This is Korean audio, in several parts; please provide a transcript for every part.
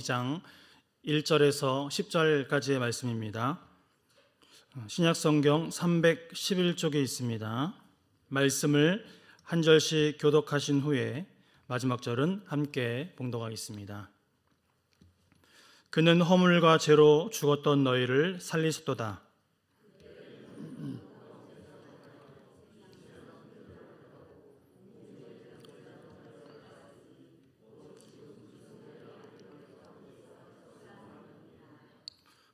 2장 1절에서 10절까지의 말씀입니다. 신약성경 311쪽에 있습니다. 말씀을 한 절씩 교독하신 후에 마지막 절은 함께 봉독하겠습니다. 그는 허물과 죄로 죽었던 너희를 살리셨도다.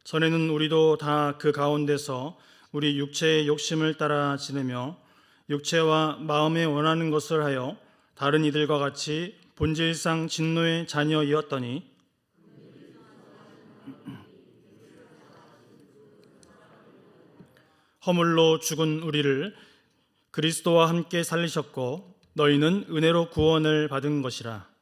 전에는 우리도 다 그 가운데서 우리 육체의 욕심을 따라 지내며 육체와 마음에 원하는 것을 하여 다른 이들과 같이 본질상 진노의 자녀이었더니 허물로 죽은 우리를 그리스도와 함께 살리셨고 너희는 은혜로 구원을 받은 것이라.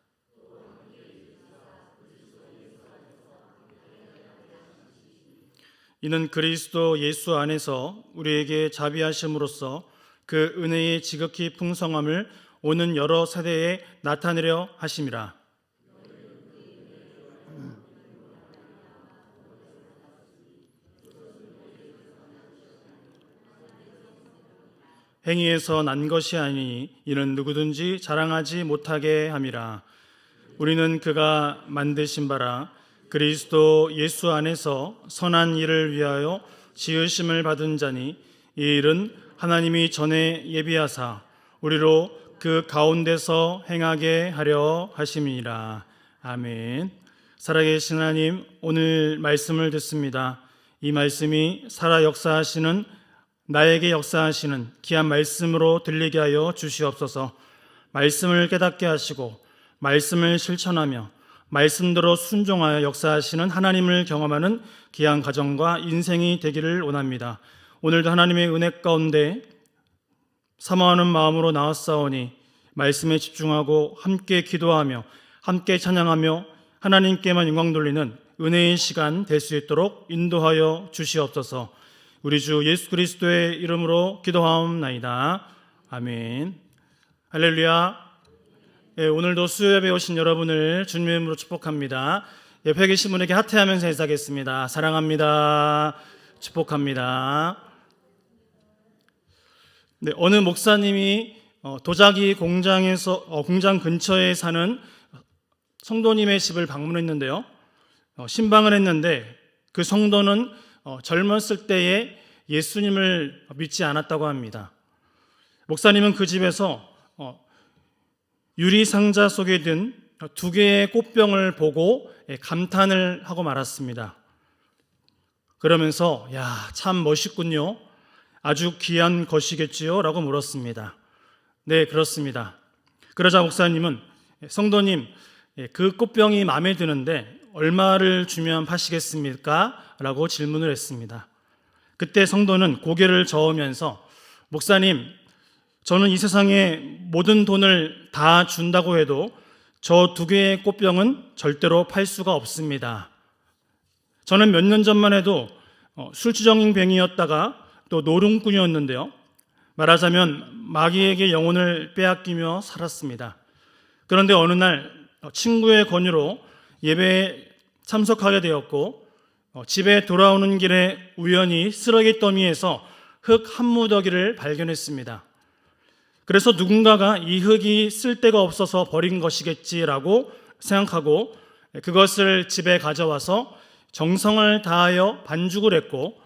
이는 그리스도 예수 안에서 우리에게 자비하심으로써 그 은혜의 지극히 풍성함을 오는 여러 세대에 나타내려 하심이라. 행위에서 난 것이 아니니 이는 누구든지 자랑하지 못하게 함이라. 우리는 그가 만드신 바라 그리스도 예수 안에서 선한 일을 위하여 지으심을 받은 자니 이 일은 하나님이 전에 예비하사 우리로 그 가운데서 행하게 하려 하심이니라. 아멘. 살아계신 하나님, 오늘 말씀을 듣습니다. 이 말씀이 살아 역사하시는 나에게 역사하시는 귀한 말씀으로 들리게 하여 주시옵소서. 말씀을 깨닫게 하시고 말씀을 실천하며 말씀대로 순종하여 역사하시는 하나님을 경험하는 귀한 가정과 인생이 되기를 원합니다. 오늘도 하나님의 은혜 가운데 사모하는 마음으로 나왔사오니 말씀에 집중하고 함께 기도하며 함께 찬양하며 하나님께만 영광 돌리는 은혜의 시간 될 수 있도록 인도하여 주시옵소서. 우리 주 예수 그리스도의 이름으로 기도하옵나이다. 아멘. 할렐루야. 오늘도 수요예배에 오신 여러분을 주님의 이름으로 축복합니다. 옆에 계신 분에게 하트하면서 인사하겠습니다. 사랑합니다. 축복합니다. 네, 어느 목사님이 도자기 공장 근처에 사는 성도님의 집을 방문했는데요. 신방을 했는데 그 성도는 젊었을 때에 예수님을 믿지 않았다고 합니다. 목사님은 그 집에서 유리 상자 속에 든 두 개의 꽃병을 보고 감탄을 하고 말았습니다. 그러면서 참 멋있군요. 아주 귀한 것이겠지요? 라고 물었습니다. 네, 그렇습니다. 그러자 목사님은 성도님, 그 꽃병이 마음에 드는데 얼마를 주면 파시겠습니까? 라고 질문을 했습니다. 그때 성도는 고개를 저으면서 목사님, 저는 이 세상에 모든 돈을 다 준다고 해도 저 두 개의 꽃병은 절대로 팔 수가 없습니다. 저는 몇 년 전만 해도 술주정뱅이였다가 또 노름꾼이었는데요. 말하자면 마귀에게 영혼을 빼앗기며 살았습니다. 그런데 어느 날 친구의 권유로 예배에 참석하게 되었고 집에 돌아오는 길에 우연히 쓰레기 더미에서 흙 한 무더기를 발견했습니다. 그래서 누군가가 이 흙이 쓸데가 없어서 버린 것이겠지라고 생각하고 그것을 집에 가져와서 정성을 다하여 반죽을 했고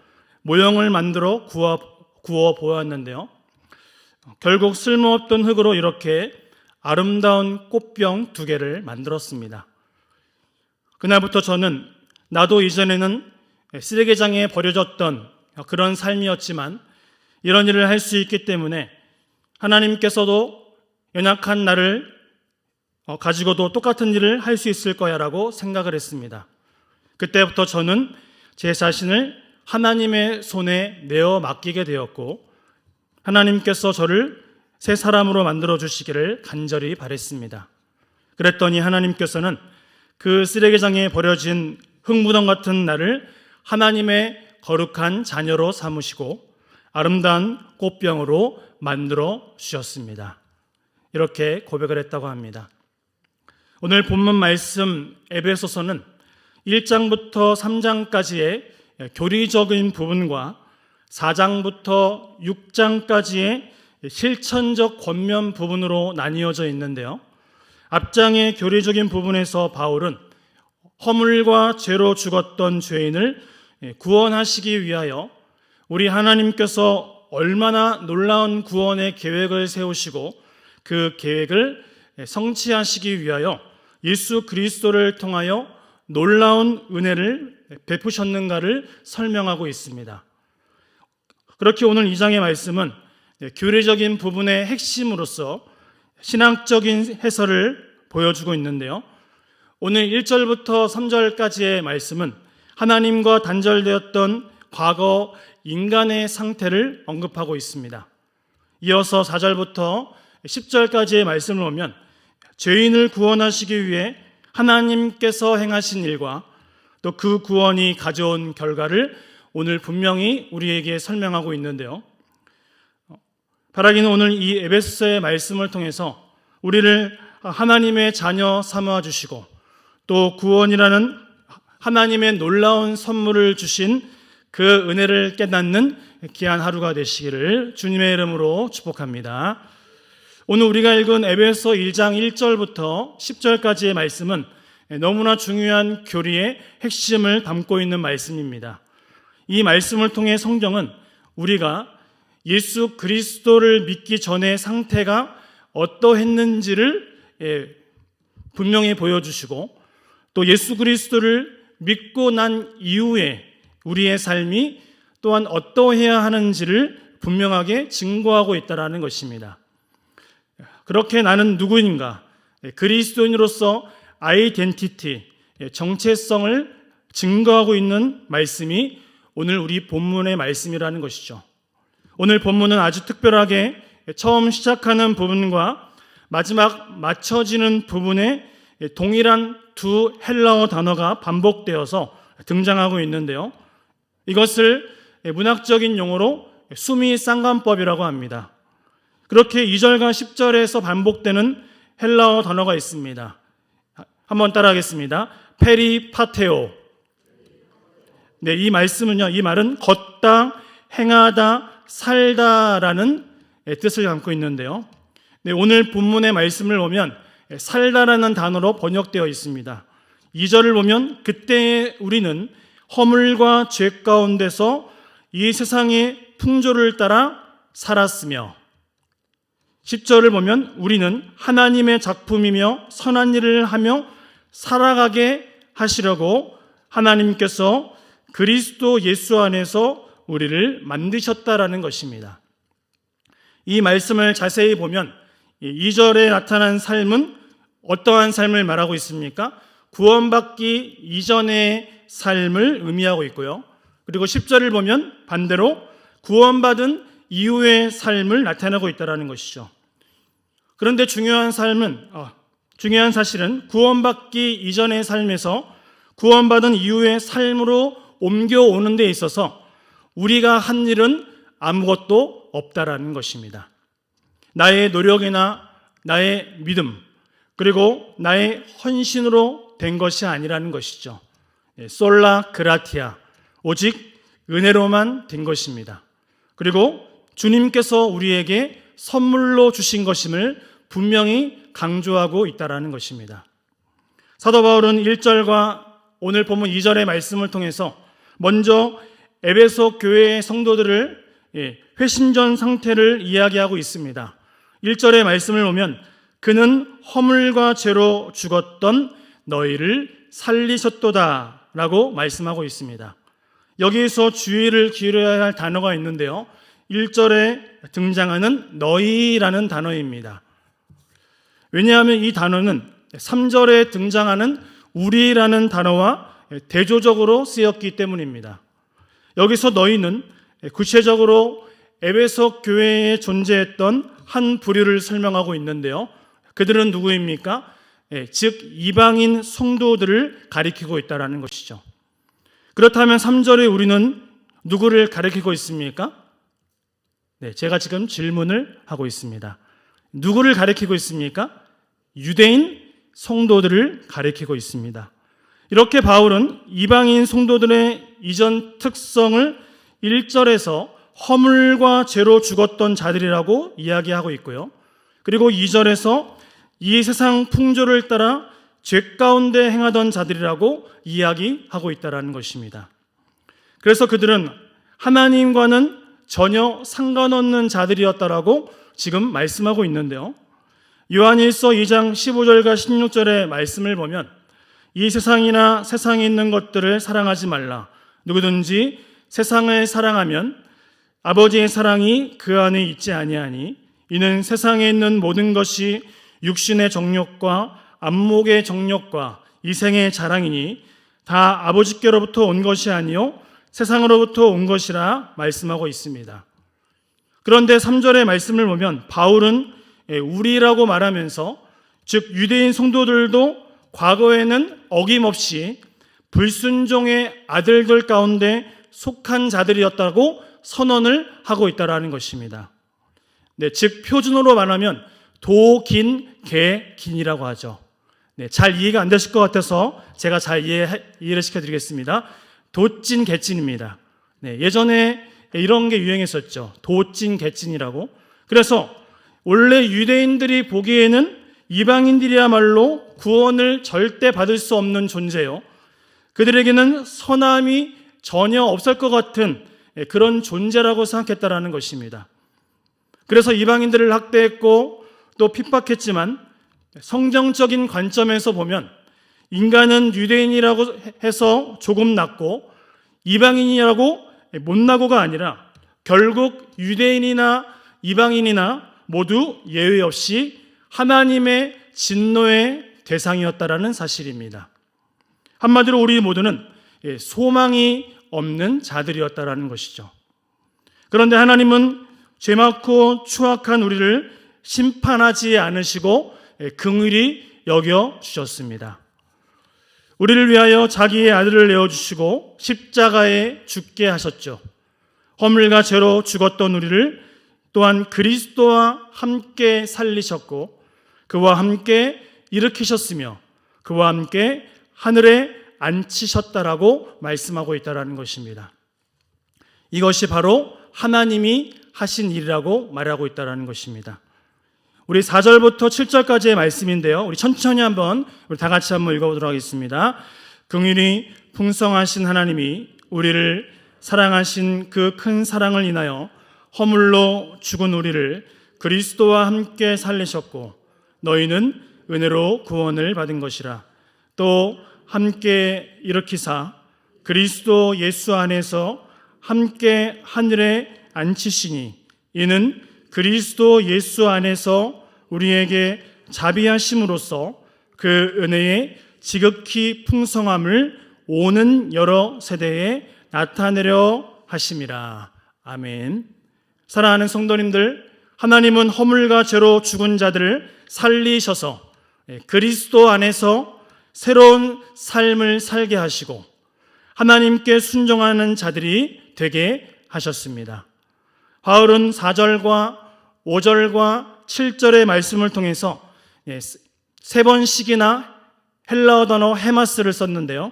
모형을 만들어 구워 보았는데요. 결국 쓸모없던 흙으로 이렇게 아름다운 꽃병 두 개를 만들었습니다. 그날부터 저는 나도 이전에는 쓰레기장에 버려졌던 그런 삶이었지만 이런 일을 할 수 있기 때문에 하나님께서도 연약한 나를 가지고도 똑같은 일을 할 수 있을 거야 라고 생각을 했습니다. 그때부터 저는 제 자신을 하나님의 손에 내어 맡기게 되었고 하나님께서 저를 새 사람으로 만들어 주시기를 간절히 바랬습니다. 그랬더니 하나님께서는 그 쓰레기장에 버려진 흙무덤 같은 나를 하나님의 거룩한 자녀로 삼으시고 아름다운 꽃병으로 만들어 주셨습니다. 이렇게 고백을 했다고 합니다. 오늘 본문 말씀 에베소서는 1장부터 3장까지의 교리적인 부분과 4장부터 6장까지의 실천적 권면 부분으로 나뉘어져 있는데요. 앞장의 교리적인 부분에서 바울은 허물과 죄로 죽었던 죄인을 구원하시기 위하여 우리 하나님께서 얼마나 놀라운 구원의 계획을 세우시고 그 계획을 성취하시기 위하여 예수 그리스도를 통하여 놀라운 은혜를 베푸셨는가를 설명하고 있습니다. 그렇게 오늘 2장의 말씀은 교리적인 부분의 핵심으로서 신학적인 해설을 보여주고 있는데요. 오늘 1절부터 3절까지의 말씀은 하나님과 단절되었던 과거 인간의 상태를 언급하고 있습니다. 이어서 4절부터 10절까지의 말씀을 보면 죄인을 구원하시기 위해 하나님께서 행하신 일과 또 그 구원이 가져온 결과를 오늘 분명히 우리에게 설명하고 있는데요. 바라기는 오늘 이 에베소서의 말씀을 통해서 우리를 하나님의 자녀 삼아 주시고 또 구원이라는 하나님의 놀라운 선물을 주신 그 은혜를 깨닫는 귀한 하루가 되시기를 주님의 이름으로 축복합니다. 오늘 우리가 읽은 에베소 1장 1절부터 10절까지의 말씀은 너무나 중요한 교리의 핵심을 담고 있는 말씀입니다. 이 말씀을 통해 성경은 우리가 예수 그리스도를 믿기 전의 상태가 어떠했는지를 분명히 보여주시고 또 예수 그리스도를 믿고 난 이후에 우리의 삶이 또한 어떠해야 하는지를 분명하게 증거하고 있다는 것입니다. 그렇게 나는 누구인가? 그리스도인으로서 아이덴티티, 정체성을 증거하고 있는 말씀이 오늘 우리 본문의 말씀이라는 것이죠. 오늘 본문은 아주 특별하게 처음 시작하는 부분과 마지막 맞춰지는 부분에 동일한 두 헬라어 단어가 반복되어서 등장하고 있는데요. 이것을 문학적인 용어로 수미상관법이라고 합니다. 그렇게 2절과 10절에서 반복되는 헬라어 단어가 있습니다. 한번 따라하겠습니다. 페리파테오. 네, 이 말은 걷다, 행하다, 살다라는 뜻을 담고 있는데요. 네, 오늘 본문의 말씀을 보면 살다라는 단어로 번역되어 있습니다. 2절을 보면 그때 우리는 허물과 죄 가운데서 이 세상의 풍조를 따라 살았으며 10절을 보면 우리는 하나님의 작품이며 선한 일을 하며 살아가게 하시려고 하나님께서 그리스도 예수 안에서 우리를 만드셨다라는 것입니다. 이 말씀을 자세히 보면 2절에 나타난 삶은 어떠한 삶을 말하고 있습니까? 구원받기 이전의 삶을 의미하고 있고요. 그리고 10절을 보면 반대로 구원받은 이후의 삶을 나타내고 있다는 것이죠. 그런데 중요한 사실은 구원받기 이전의 삶에서 구원받은 이후의 삶으로 옮겨오는 데 있어서 우리가 한 일은 아무것도 없다라는 것입니다. 나의 노력이나 나의 믿음 그리고 나의 헌신으로 된 것이 아니라는 것이죠. 솔라 그라티아, 오직 은혜로만 된 것입니다. 그리고 주님께서 우리에게 선물로 주신 것임을 분명히 강조하고 있다는 것입니다. 사도 바울은 1절과 오늘 본문 2절의 말씀을 통해서 먼저 에베소 교회의 성도들을 회심전 상태를 이야기하고 있습니다. 1절의 말씀을 보면 그는 허물과 죄로 죽었던 너희를 살리셨도다 라고 말씀하고 있습니다. 여기에서 주의를 기울여야 할 단어가 있는데요. 1절에 등장하는 너희라는 단어입니다. 왜냐하면 이 단어는 3절에 등장하는 우리라는 단어와 대조적으로 쓰였기 때문입니다. 여기서 너희는 구체적으로 에베소 교회에 존재했던 한 부류를 설명하고 있는데요. 그들은 누구입니까? 즉 이방인 성도들을 가리키고 있다는 것이죠. 그렇다면 3절에 우리는 누구를 가리키고 있습니까? 네, 제가 지금 질문을 하고 있습니다. 누구를 가리키고 있습니까? 유대인 성도들을 가리키고 있습니다. 이렇게 바울은 이방인 성도들의 이전 특성을 1절에서 허물과 죄로 죽었던 자들이라고 이야기하고 있고요. 그리고 2절에서 이 세상 풍조를 따라 죄 가운데 행하던 자들이라고 이야기하고 있다는 것입니다. 그래서 그들은 하나님과는 전혀 상관없는 자들이었다라고 지금 말씀하고 있는데요. 요한일서 2장 15절과 16절의 말씀을 보면 이 세상이나 세상에 있는 것들을 사랑하지 말라. 누구든지 세상을 사랑하면 아버지의 사랑이 그 안에 있지 아니하니 이는 세상에 있는 모든 것이 육신의 정욕과 안목의 정욕과 이생의 자랑이니 다 아버지께로부터 온 것이 아니요 세상으로부터 온 것이라 말씀하고 있습니다. 그런데 3절의 말씀을 보면 바울은 우리라고 말하면서 즉 유대인 성도들도 과거에는 어김없이 불순종의 아들들 가운데 속한 자들이었다고 선언을 하고 있다는 것입니다. 즉 표준어로 말하면 도긴, 개긴이라고 하죠. 잘 이해가 안 되실 것 같아서 제가 잘 이해를 시켜드리겠습니다. 도찐, 개찐입니다. 예전에 이런 게 유행했었죠. 도찐, 개찐이라고. 그래서 원래 유대인들이 보기에는 이방인들이야말로 구원을 절대 받을 수 없는 존재요. 그들에게는 선함이 전혀 없을 것 같은 그런 존재라고 생각했다라는 것입니다. 그래서 이방인들을 학대했고 또 핍박했지만 성경적인 관점에서 보면 인간은 유대인이라고 해서 조금 낫고 이방인이라고 못나고가 아니라 결국 유대인이나 이방인이나 모두 예외 없이 하나님의 진노의 대상이었다라는 사실입니다. 한마디로 우리 모두는 소망이 없는 자들이었다라는 것이죠. 그런데 하나님은 죄 많고 추악한 우리를 심판하지 않으시고 긍휼히 여겨 주셨습니다. 우리를 위하여 자기의 아들을 내어주시고 십자가에 죽게 하셨죠. 허물과 죄로 죽었던 우리를 또한 그리스도와 함께 살리셨고 그와 함께 일으키셨으며 그와 함께 하늘에 앉히셨다라고 말씀하고 있다는 것입니다. 이것이 바로 하나님이 하신 일이라고 말하고 있다는 것입니다. 우리 4절부터 7절까지의 말씀인데요. 우리 천천히 우리 다 같이 한번 읽어보도록 하겠습니다. 긍휼이 풍성하신 하나님이 우리를 사랑하신 그 큰 사랑을 인하여 허물로 죽은 우리를 그리스도와 함께 살리셨고 너희는 은혜로 구원을 받은 것이라. 또 함께 일으키사 그리스도 예수 안에서 함께 하늘에 앉히시니 이는 그리스도 예수 안에서 우리에게 자비하심으로써 그 은혜의 지극히 풍성함을 오는 여러 세대에 나타내려 하심이라. 아멘. 사랑하는 성도님들, 하나님은 허물과 죄로 죽은 자들을 살리셔서 그리스도 안에서 새로운 삶을 살게 하시고 하나님께 순종하는 자들이 되게 하셨습니다. 바울은 4절과 5절과 7절의 말씀을 통해서 3번씩이나 헬라어 단어 헤마스를 썼는데요.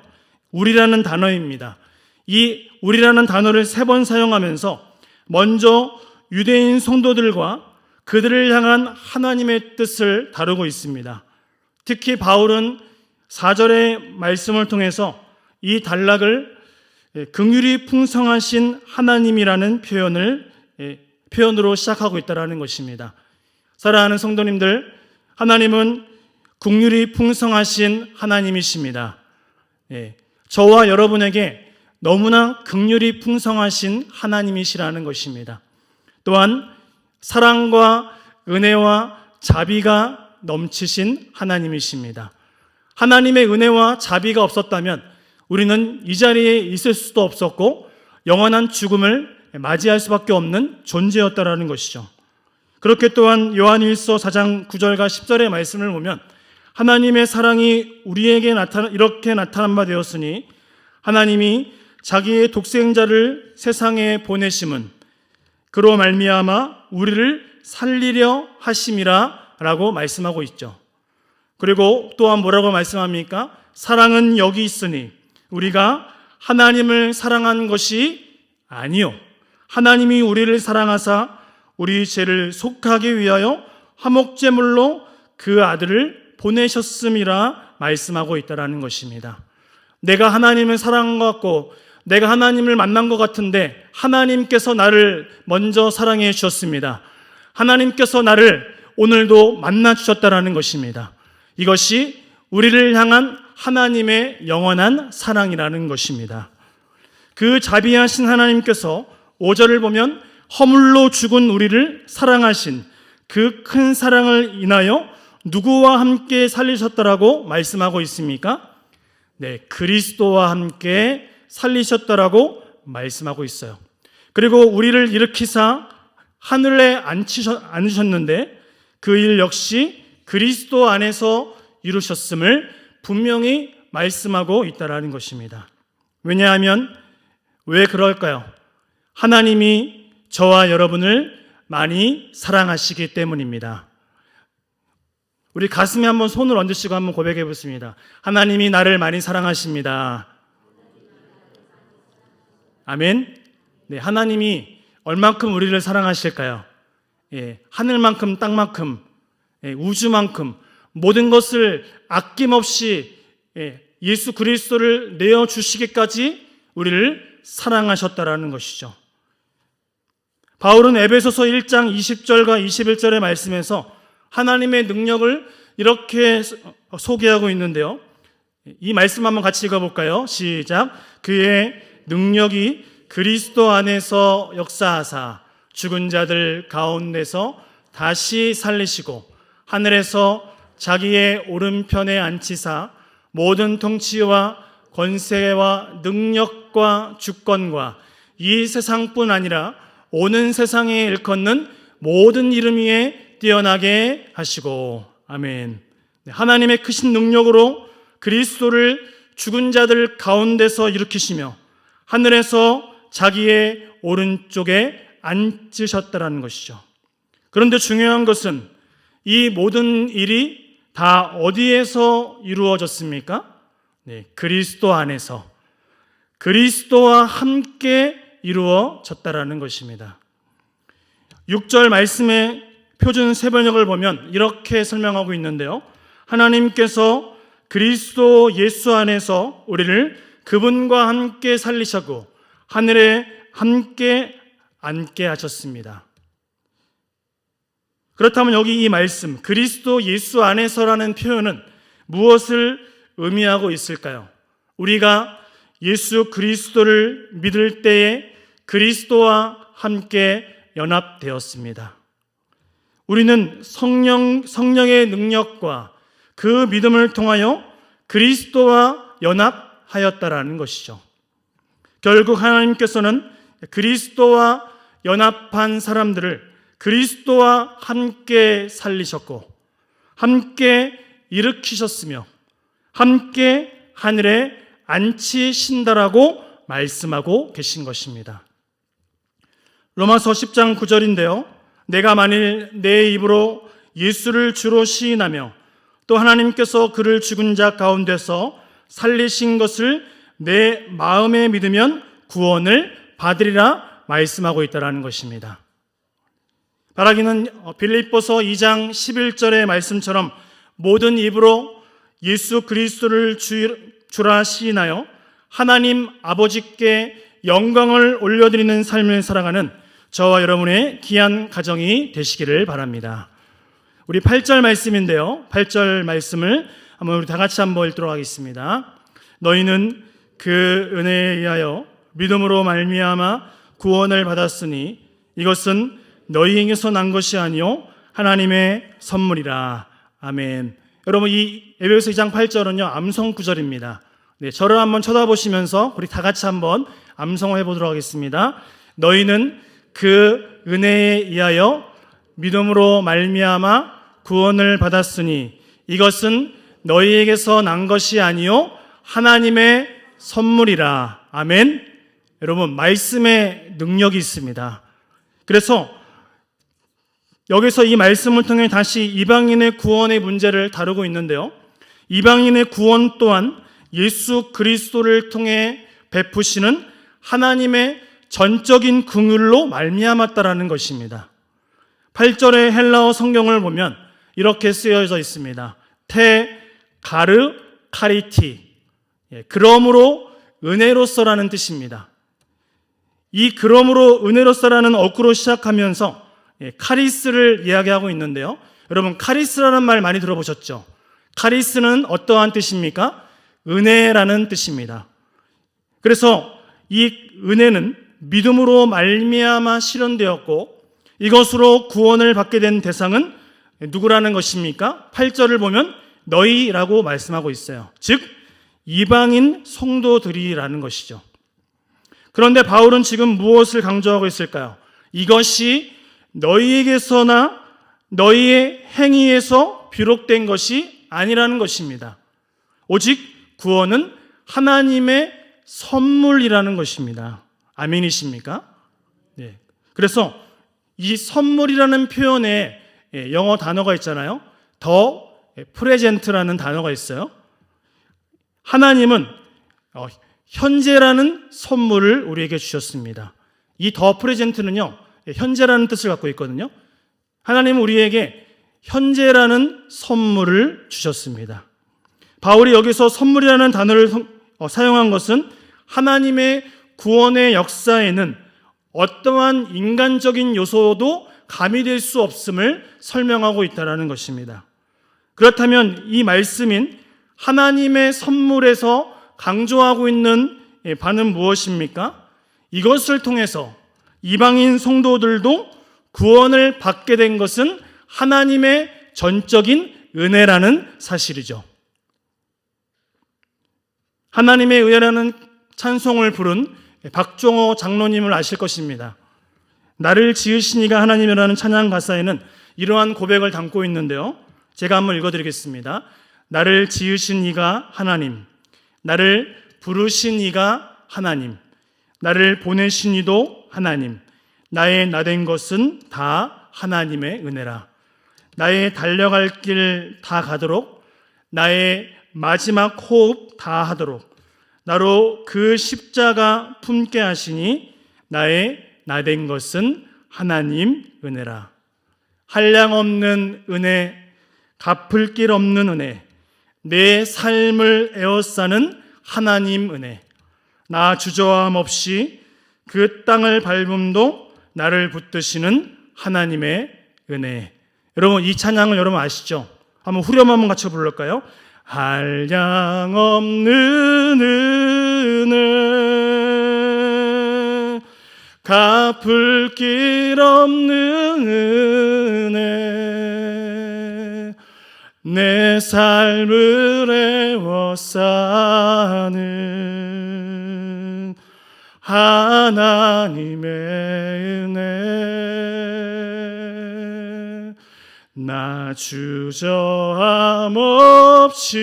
우리라는 단어입니다. 이 우리라는 단어를 3번 사용하면서 먼저 유대인 성도들과 그들을 향한 하나님의 뜻을 다루고 있습니다. 특히 바울은 4절의 말씀을 통해서 이 단락을 긍휼이 풍성하신 하나님이라는 표현으로 시작하고 있다는 것입니다. 사랑하는 성도님들, 하나님은 긍휼이 풍성하신 하나님이십니다. 저와 여러분에게 너무나 긍휼이 풍성하신 하나님이시라는 것입니다. 또한 사랑과 은혜와 자비가 넘치신 하나님이십니다. 하나님의 은혜와 자비가 없었다면 우리는 이 자리에 있을 수도 없었고 영원한 죽음을 맞이할 수밖에 없는 존재였다라는 것이죠. 그렇게 또한 요한일서 4장 9절과 10절의 말씀을 보면 하나님의 사랑이 우리에게 이렇게 나타난 바 되었으니 하나님이 자기의 독생자를 세상에 보내심은 그로 말미암아 우리를 살리려 하심이라 라고 말씀하고 있죠. 그리고 또한 뭐라고 말씀합니까? 사랑은 여기 있으니 우리가 하나님을 사랑한 것이 아니요 하나님이 우리를 사랑하사 우리 죄를 속하기 위하여 화목제물로 그 아들을 보내셨음이라 말씀하고 있다라는 것입니다. 내가 하나님을 사랑한 것 같고 내가 하나님을 만난 것 같은데 하나님께서 나를 먼저 사랑해 주셨습니다. 하나님께서 나를 오늘도 만나 주셨다라는 것입니다. 이것이 우리를 향한 하나님의 영원한 사랑이라는 것입니다. 그 자비하신 하나님께서 5절을 보면 허물로 죽은 우리를 사랑하신 그 큰 사랑을 인하여 누구와 함께 살리셨더라고 말씀하고 있습니까? 네, 그리스도와 함께 살리셨더라고 말씀하고 있어요. 그리고 우리를 일으키사 하늘에 앉으셨는데 그 일 역시 그리스도 안에서 이루셨음을 분명히 말씀하고 있다라는 것입니다. 왜냐하면 왜 그럴까요? 하나님이 저와 여러분을 많이 사랑하시기 때문입니다. 우리 가슴에 한번 손을 얹으시고 한번 고백해 보겠습니다. 하나님이 나를 많이 사랑하십니다. 아멘. 네, 하나님이 얼만큼 우리를 사랑하실까요? 하늘만큼 땅만큼 우주만큼 모든 것을 아낌없이 예수 그리스도를 내어주시기까지 우리를 사랑하셨다라는 것이죠. 바울은 에베소서 1장 20절과 21절의 말씀에서 하나님의 능력을 이렇게 소개하고 있는데요. 이 말씀 한번 같이 읽어볼까요? 시작. 그의 능력이 그리스도 안에서 역사하사 죽은 자들 가운데서 다시 살리시고 하늘에서 자기의 오른편에 앉히사 모든 통치와 권세와 능력과 주권과 이 세상뿐 아니라 오는 세상에 일컫는 모든 이름 위에 뛰어나게 하시고 아멘. 하나님의 크신 능력으로 그리스도를 죽은 자들 가운데서 일으키시며 하늘에서 자기의 오른쪽에 앉으셨다라는 것이죠. 그런데 중요한 것은 이 모든 일이 다 어디에서 이루어졌습니까? 네, 그리스도 안에서 그리스도와 함께 이루어졌다라는 것입니다. 6절 말씀의 표준 세번역을 보면 이렇게 설명하고 있는데요. 하나님께서 그리스도 예수 안에서 우리를 그분과 함께 살리시고 하늘에 함께 앉게 하셨습니다. 그렇다면 여기 이 말씀 그리스도 예수 안에서라는 표현은 무엇을 의미하고 있을까요? 우리가 예수 그리스도를 믿을 때에 그리스도와 함께 연합되었습니다. 우리는 성령의 능력과 그 믿음을 통하여 그리스도와 연합하였다라는 것이죠. 결국 하나님께서는 그리스도와 연합한 사람들을 그리스도와 함께 살리셨고 함께 일으키셨으며 함께 하늘에 앉히신다라고 말씀하고 계신 것입니다. 로마서 10장 9절인데요. 내가 만일 내 입으로 예수를 주로 시인하며 또 하나님께서 그를 죽은 자 가운데서 살리신 것을 내 마음에 믿으면 구원을 받으리라 말씀하고 있다는 것입니다. 바라기는 빌립보서 2장 11절의 말씀처럼 모든 입으로 예수 그리스도를 주라 시인하여 하나님 아버지께 영광을 올려드리는 삶을 살아가는 저와 여러분의 귀한 가정이 되시기를 바랍니다. 우리 8절 말씀인데요. 8절 말씀을 한번 우리 다 같이 한번 읽도록 하겠습니다. 너희는 그 은혜에 의하여 믿음으로 말미암아 구원을 받았으니 이것은 너희에게서 난 것이 아니요 하나님의 선물이라. 아멘. 여러분 이 에베소 2장 8절은요 암송 구절입니다. 네, 저를 한번 쳐다보시면서 우리 다 같이 한번 암송해 보도록 하겠습니다. 너희는 그 은혜에 의하여 믿음으로 말미암아 구원을 받았으니 이것은 너희에게서 난 것이 아니요 하나님의 선물이라. 아멘. 여러분 말씀에 능력이 있습니다. 그래서 여기서 이 말씀을 통해 다시 이방인의 구원의 문제를 다루고 있는데요. 이방인의 구원 또한 예수 그리스도를 통해 베푸시는 하나님의 전적인 긍휼로 말미암았다라는 것입니다. 8절의 헬라어 성경을 보면 이렇게 쓰여져 있습니다. 테 가르 카리티, 그러므로 은혜로서라는 뜻입니다. 이 그러므로 은혜로서라는 어구로 시작하면서 카리스를 이야기하고 있는데요. 여러분, 카리스라는 말 많이 들어보셨죠? 카리스는 어떠한 뜻입니까? 은혜라는 뜻입니다. 그래서 이 은혜는 믿음으로 말미암아 실현되었고, 이것으로 구원을 받게 된 대상은 누구라는 것입니까? 8절을 보면 너희라고 말씀하고 있어요. 즉 이방인 성도들이라는 것이죠. 그런데 바울은 지금 무엇을 강조하고 있을까요? 이것이 너희에게서나 너희의 행위에서 비록된 것이 아니라는 것입니다. 오직 구원은 하나님의 선물이라는 것입니다. 아멘이십니까? 네. 그래서 이 선물이라는 표현에 영어 단어가 있잖아요. 더 프레젠트라는 단어가 있어요. 하나님은 현재라는 선물을 우리에게 주셨습니다. 이 더 프레젠트는요, 현재라는 뜻을 갖고 있거든요. 하나님은 우리에게 현재라는 선물을 주셨습니다. 바울이 여기서 선물이라는 단어를 사용한 것은 하나님의 구원의 역사에는 어떠한 인간적인 요소도 가미될 수 없음을 설명하고 있다는 것입니다. 그렇다면 이 말씀인 하나님의 선물에서 강조하고 있는 바는 무엇입니까? 이것을 통해서 이방인 성도들도 구원을 받게 된 것은 하나님의 전적인 은혜라는 사실이죠. 하나님의 은혜라는 찬송을 부른 박종호 장로님을 아실 것입니다. 나를 지으신 이가 하나님이라는 찬양 가사에는 이러한 고백을 담고 있는데요. 제가 한번 읽어드리겠습니다. 나를 지으신 이가 하나님, 나를 부르신 이가 하나님, 나를 보내신 이도 하나님, 나의 나된 것은 다 하나님의 은혜라. 나의 달려갈 길 다 가도록, 나의 마지막 호흡 다 하도록 나로 그 십자가 품게 하시니 나의 나된 것은 하나님 은혜라. 한량없는 은혜, 갚을 길 없는 은혜, 내 삶을 에워싸는 하나님 은혜, 나 주저함 없이 그 땅을 밟음도 나를 붙드시는 하나님의 은혜. 여러분, 이 찬양을 여러분 아시죠? 한번 후렴 한번 같이 부를까요? 한량없는 은혜, 갚을 길 없는 은혜, 내 삶을 에워싸는 하나님의 은혜, 나 주저함 없이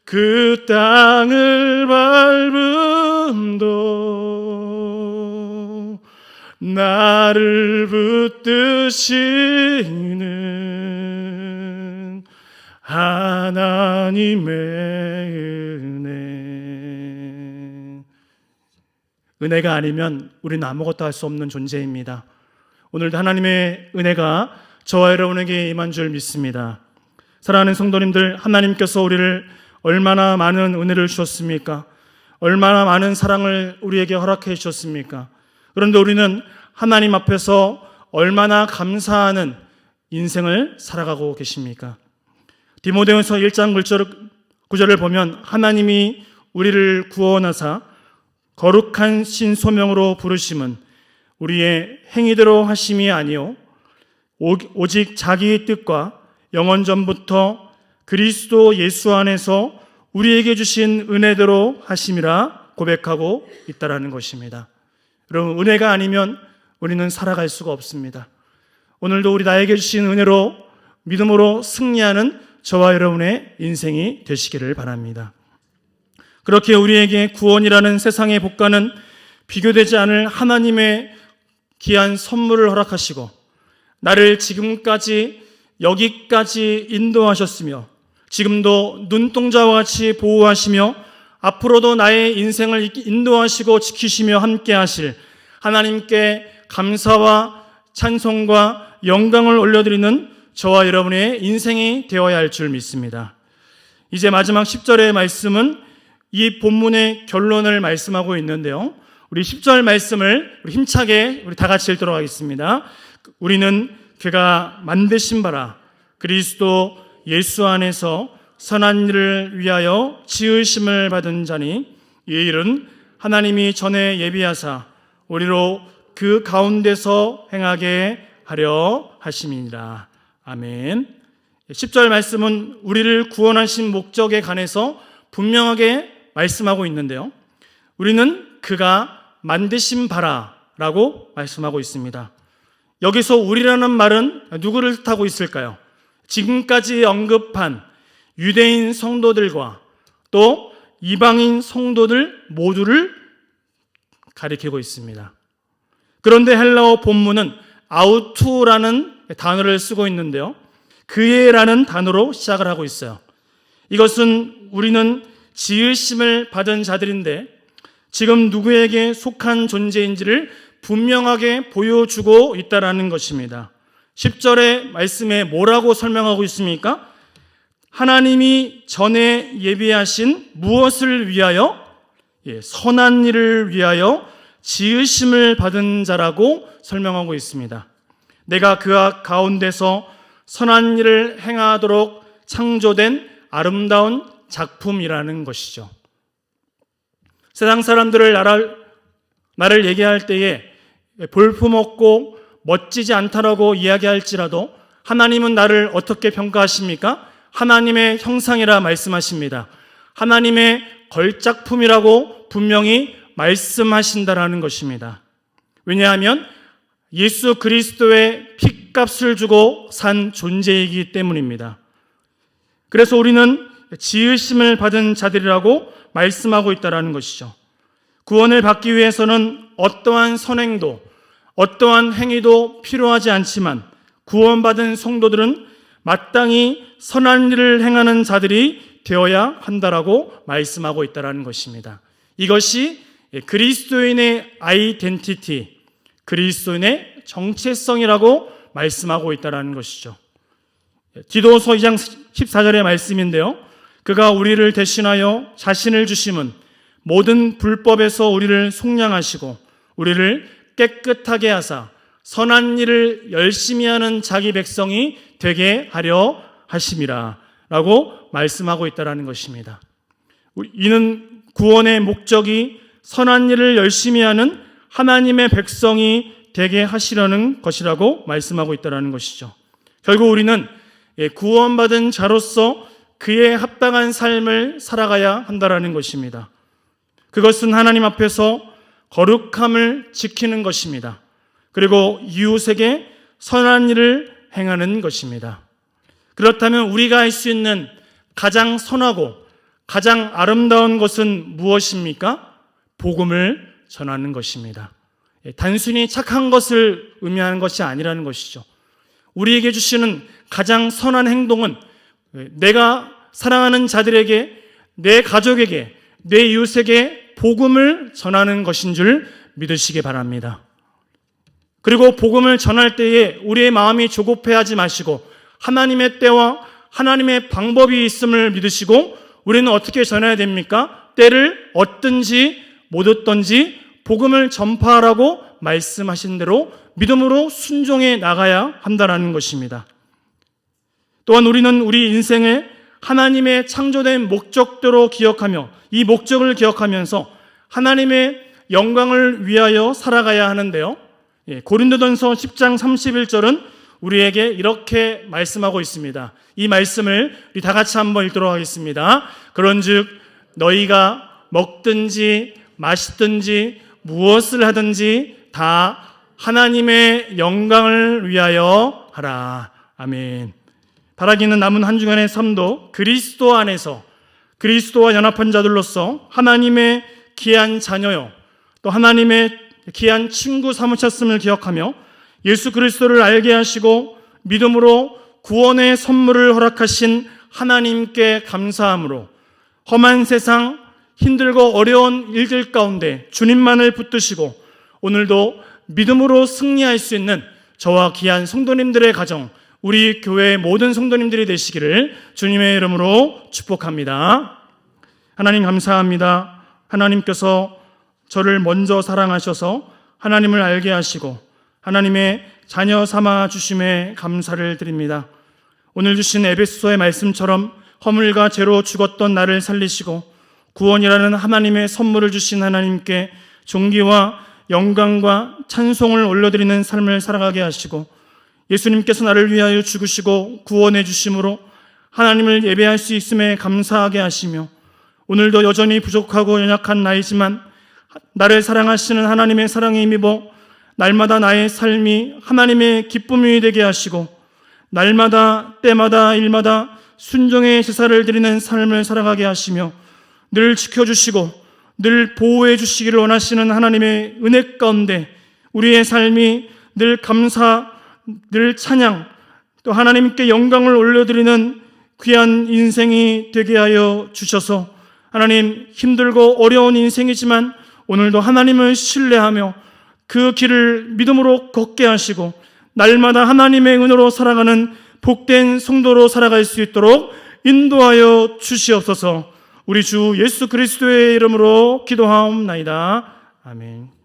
그 땅을 밟음도 나를 붙드시는 하나님의 은혜. 은혜가 아니면 우리는 아무것도 할 수 없는 존재입니다. 오늘도 하나님의 은혜가 저와 여러분에게 임한 줄 믿습니다. 사랑하는 성도님들, 하나님께서 우리를 얼마나 많은 은혜를 주셨습니까? 얼마나 많은 사랑을 우리에게 허락해 주셨습니까? 그런데 우리는 하나님 앞에서 얼마나 감사하는 인생을 살아가고 계십니까? 디모데후서 1장 9절을 보면 하나님이 우리를 구원하사 거룩한 신소명으로 부르심은 우리의 행위대로 하심이 아니요 오직 자기의 뜻과 영원 전부터 그리스도 예수 안에서 우리에게 주신 은혜대로 하심이라 고백하고 있다라는 것입니다. 여러분, 은혜가 아니면 우리는 살아갈 수가 없습니다. 오늘도 우리 나에게 주신 은혜로 믿음으로 승리하는 저와 여러분의 인생이 되시기를 바랍니다. 그렇게 우리에게 구원이라는 세상의 복과는 비교되지 않을 하나님의 귀한 선물을 허락하시고 나를 지금까지 여기까지 인도하셨으며 지금도 눈동자와 같이 보호하시며 앞으로도 나의 인생을 인도하시고 지키시며 함께 하실 하나님께 감사와 찬송과 영광을 올려드리는 저와 여러분의 인생이 되어야 할 줄 믿습니다. 이제 마지막 10절의 말씀은 이 본문의 결론을 말씀하고 있는데요. 우리 10절 말씀을 힘차게 우리 다 같이 읽도록 하겠습니다. 우리는 그가 만드신 바라 그리스도 예수 안에서 선한 일을 위하여 지으심을 받은 자니 이 일은 하나님이 전에 예비하사 우리로 그 가운데서 행하게 하려 하심이니라. 아멘. 10절 말씀은 우리를 구원하신 목적에 관해서 분명하게 말씀하고 있는데요. 우리는 그가 만드신 바라라고 말씀하고 있습니다. 여기서 우리라는 말은 누구를 뜻하고 있을까요? 지금까지 언급한 유대인 성도들과 또 이방인 성도들 모두를 가리키고 있습니다. 그런데 헬라어 본문은 아우투라는 단어를 쓰고 있는데요. 그의라는 단어로 시작을 하고 있어요. 이것은 우리는 지으심을 받은 자들인데 지금 누구에게 속한 존재인지를 분명하게 보여주고 있다라는 것입니다. 10절의 말씀에 뭐라고 설명하고 있습니까? 하나님이 전에 예비하신 무엇을 위하여? 선한 일을 위하여 지으심을 받은 자라고 설명하고 있습니다. 내가 그 가운데서 선한 일을 행하도록 창조된 아름다운 작품이라는 것이죠. 세상 사람들을 나를 얘기할 때에 볼품없고 멋지지 않다라고 이야기할지라도 하나님은 나를 어떻게 평가하십니까? 하나님의 형상이라 말씀하십니다. 하나님의 걸작품이라고 분명히 말씀하신다라는 것입니다. 왜냐하면 예수 그리스도의 핏값을 주고 산 존재이기 때문입니다. 그래서 우리는 지으심을 받은 자들이라고 말씀하고 있다는 것이죠. 구원을 받기 위해서는 어떠한 선행도 어떠한 행위도 필요하지 않지만 구원받은 성도들은 마땅히 선한 일을 행하는 자들이 되어야 한다라고 말씀하고 있다는 것입니다. 이것이 그리스도인의 아이덴티티, 그리스도인의 정체성이라고 말씀하고 있다는 것이죠. 디도서 2장 14절의 말씀인데요. 그가 우리를 대신하여 자신을 주심은 모든 불법에서 우리를 속량하시고 우리를 깨끗하게 하사 선한 일을 열심히 하는 자기 백성이 되게 하려 하심이라 라고 말씀하고 있다는 것입니다. 이는 구원의 목적이 선한 일을 열심히 하는 하나님의 백성이 되게 하시려는 것이라고 말씀하고 있다는 것이죠. 결국 우리는 구원받은 자로서 그에 합당한 삶을 살아가야 한다는 것입니다. 그것은 하나님 앞에서 거룩함을 지키는 것입니다. 그리고 이웃에게 선한 일을 행하는 것입니다. 그렇다면 우리가 할 수 있는 가장 선하고 가장 아름다운 것은 무엇입니까? 복음을 전하는 것입니다. 단순히 착한 것을 의미하는 것이 아니라는 것이죠. 우리에게 주시는 가장 선한 행동은 내가 사랑하는 자들에게, 내 가족에게, 내 이웃에게 복음을 전하는 것인 줄 믿으시기 바랍니다. 그리고 복음을 전할 때에 우리의 마음이 조급해하지 마시고 하나님의 때와 하나님의 방법이 있음을 믿으시고 우리는 어떻게 전해야 됩니까? 때를 얻든지 못 얻든지 복음을 전파하라고 말씀하신 대로 믿음으로 순종해 나가야 한다는 것입니다. 또한 우리는 우리 인생을 하나님의 창조된 목적대로 기억하며 이 목적을 기억하면서 하나님의 영광을 위하여 살아가야 하는데요. 고린도전서 10장 31절은 우리에게 이렇게 말씀하고 있습니다. 이 말씀을 우리 다 같이 한번 읽도록 하겠습니다. 그런즉 너희가 먹든지 마시든지 무엇을 하든지 다 하나님의 영광을 위하여 하라. 아멘. 바라기는 남은 한 주간의 삶도 그리스도 안에서 그리스도와 연합한 자들로서 하나님의 귀한 자녀요 또 하나님의 귀한 친구 삼으셨음을 기억하며 예수 그리스도를 알게 하시고 믿음으로 구원의 선물을 허락하신 하나님께 감사함으로 험한 세상, 힘들고 어려운 일들 가운데 주님만을 붙드시고 오늘도 믿음으로 승리할 수 있는 저와 귀한 성도님들의 가정, 우리 교회의 모든 성도님들이 되시기를 주님의 이름으로 축복합니다. 하나님 감사합니다. 하나님께서 저를 먼저 사랑하셔서 하나님을 알게 하시고 하나님의 자녀 삼아 주심에 감사를 드립니다. 오늘 주신 에베소서의 말씀처럼 허물과 죄로 죽었던 나를 살리시고 구원이라는 하나님의 선물을 주신 하나님께 존귀와 영광과 찬송을 올려드리는 삶을 살아가게 하시고 예수님께서 나를 위하여 죽으시고 구원해 주심으로 하나님을 예배할 수 있음에 감사하게 하시며 오늘도 여전히 부족하고 연약한 나이지만 나를 사랑하시는 하나님의 사랑에 힘입어 날마다 나의 삶이 하나님의 기쁨이 되게 하시고 날마다 때마다 일마다 순종의 제사를 드리는 삶을 살아가게 하시며 늘 지켜주시고 늘 보호해 주시기를 원하시는 하나님의 은혜 가운데 우리의 삶이 늘 감사, 늘 찬양, 또 하나님께 영광을 올려드리는 귀한 인생이 되게 하여 주셔서 하나님, 힘들고 어려운 인생이지만 오늘도 하나님을 신뢰하며 그 길을 믿음으로 걷게 하시고 날마다 하나님의 은혜로 살아가는 복된 성도로 살아갈 수 있도록 인도하여 주시옵소서. 우리 주 예수 그리스도의 이름으로 기도하옵나이다. 아멘.